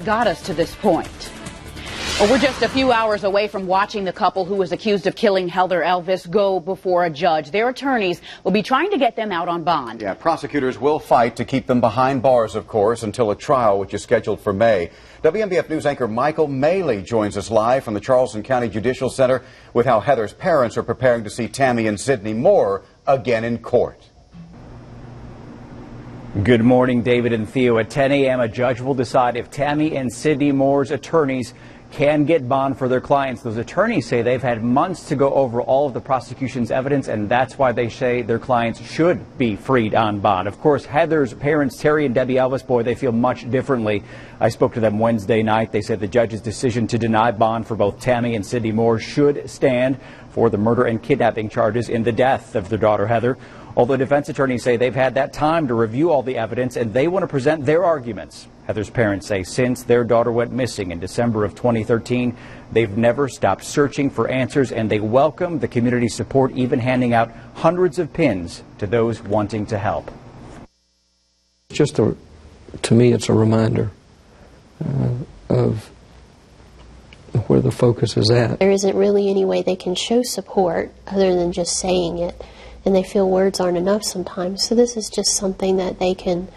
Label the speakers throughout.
Speaker 1: got us to this point. Well, we're just a few hours away from watching the couple who was accused of killing Heather Elvis go before a judge. Their attorneys will be trying to get them out on bond.
Speaker 2: Yeah, prosecutors will fight to keep them behind bars, of course, until a trial, which is scheduled for May. WMBF News anchor Michael Maley joins us live from the Charleston County Judicial Center with how Heather's parents are preparing to see Tammy and Sydney Moore again in court.
Speaker 3: Good morning, David and Theo. At 10 a.m., a judge will decide if Tammy and Sydney Moore's attorneys can get bond for their clients. Those attorneys say they've had months to go over all of the prosecution's evidence, and that's why they say their clients should be freed on bond. Of course, Heather's parents, Terry and Debbie Elvis, boy, they feel much differently. I spoke to them Wednesday night. They said the judge's decision to deny bond for both Tammy and Sydney Moore should stand for the murder and kidnapping charges in the death of their daughter, Heather. Although defense attorneys say they've had that time to review all the evidence and they want to present their arguments. Heather's parents say since their daughter went missing in December of 2013, they've never stopped searching for answers, and they welcome the community support, even handing out hundreds of pins to those wanting to help.
Speaker 4: To me, it's a reminder of where the focus is at.
Speaker 5: There isn't really any way they can show support other than just saying it. And they feel words aren't enough sometimes. So this is just something that they can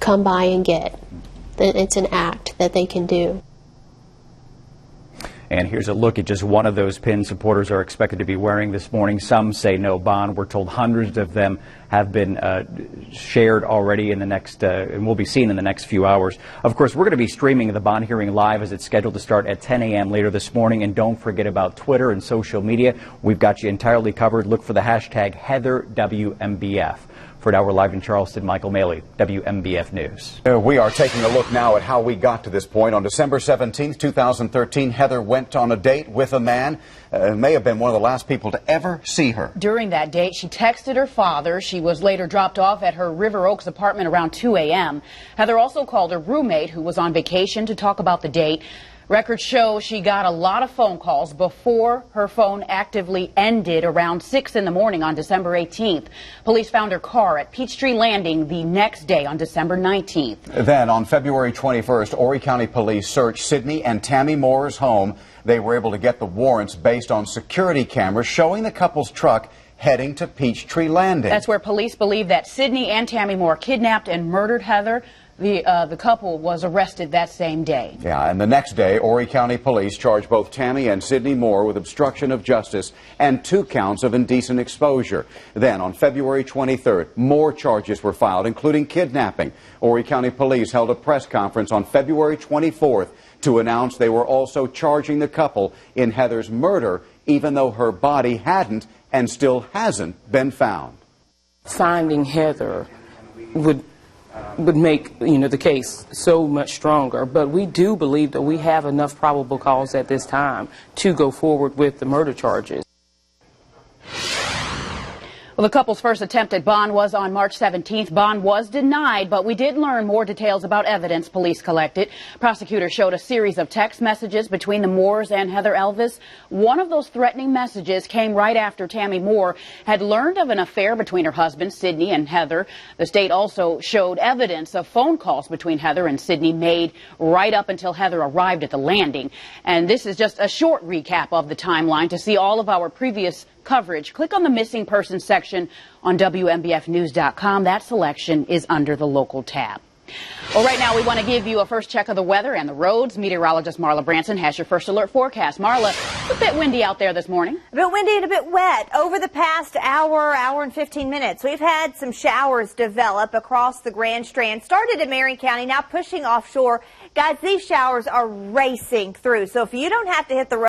Speaker 5: come by and get. It's an act that they can do.
Speaker 3: And here's a look at just one of those pins supporters are expected to be wearing this morning. Some say no bond. We're told hundreds of them have been shared already in the next, and will be seen in the next few hours. Of course, we're going to be streaming the bond hearing live as it's scheduled to start at 10 a.m. later this morning. And don't forget about Twitter and social media. We've got you entirely covered. Look for the hashtag HeatherWMBF. For now, we're live in Charleston. Michael Maley, WMBF News.
Speaker 2: We are taking a look now at how we got to this point. On December 17th, 2013, Heather went on a date with a man. May have been one of the last people to ever see her.
Speaker 1: During that date, she texted her father. She was later dropped off at her River Oaks apartment around 2 a.m. Heather also called her roommate, who was on vacation, to talk about the date. Records show she got a lot of phone calls before her phone actively ended around 6 in the morning on December 18th. Police found her car at Peachtree Landing the next day on December 19th.
Speaker 2: Then on February 21st, Horry County Police searched Sydney and Tammy Moore's home. They were able to get the warrants based on security cameras showing the couple's truck heading to Peachtree Landing.
Speaker 1: That's where police believe that Sydney and Tammy Moore kidnapped and murdered Heather. The couple was arrested that same day.
Speaker 2: Yeah, and the next day, Horry County Police charged both Tammy and Sydney Moore with obstruction of justice and 2 counts of indecent exposure. Then, on February 23rd, more charges were filed, including kidnapping. Horry County Police held a press conference on February 24th to announce they were also charging the couple in Heather's murder, even though her body hadn't and still hasn't been found.
Speaker 6: Finding Heather would make, the case so much stronger. But we do believe that we have enough probable cause at this time to go forward with the murder charges.
Speaker 1: Well, the couple's first attempt at bond was on March 17th. Bond was denied, but we did learn more details about evidence police collected. Prosecutors showed a series of text messages between the Moores and Heather Elvis. One of those threatening messages came right after Tammy Moore had learned of an affair between her husbands, Sydney and Heather. The state also showed evidence of phone calls between Heather and Sydney made right up until Heather arrived at the landing. And this is just a short recap of the timeline. To see all of our previous coverage, click on the missing persons section on WMBFnews.com. That selection is under the local tab. Well, right now we want to give you a first check of the weather and the roads. Meteorologist Marla Branson has your first alert forecast. Marla, it's a bit windy out there this morning.
Speaker 7: A bit windy and a bit wet. Over the past hour and 15 minutes, we've had some showers develop across the Grand Strand. Started in Marion County, now pushing offshore. Guys, these showers are racing through. So if you don't have to hit the road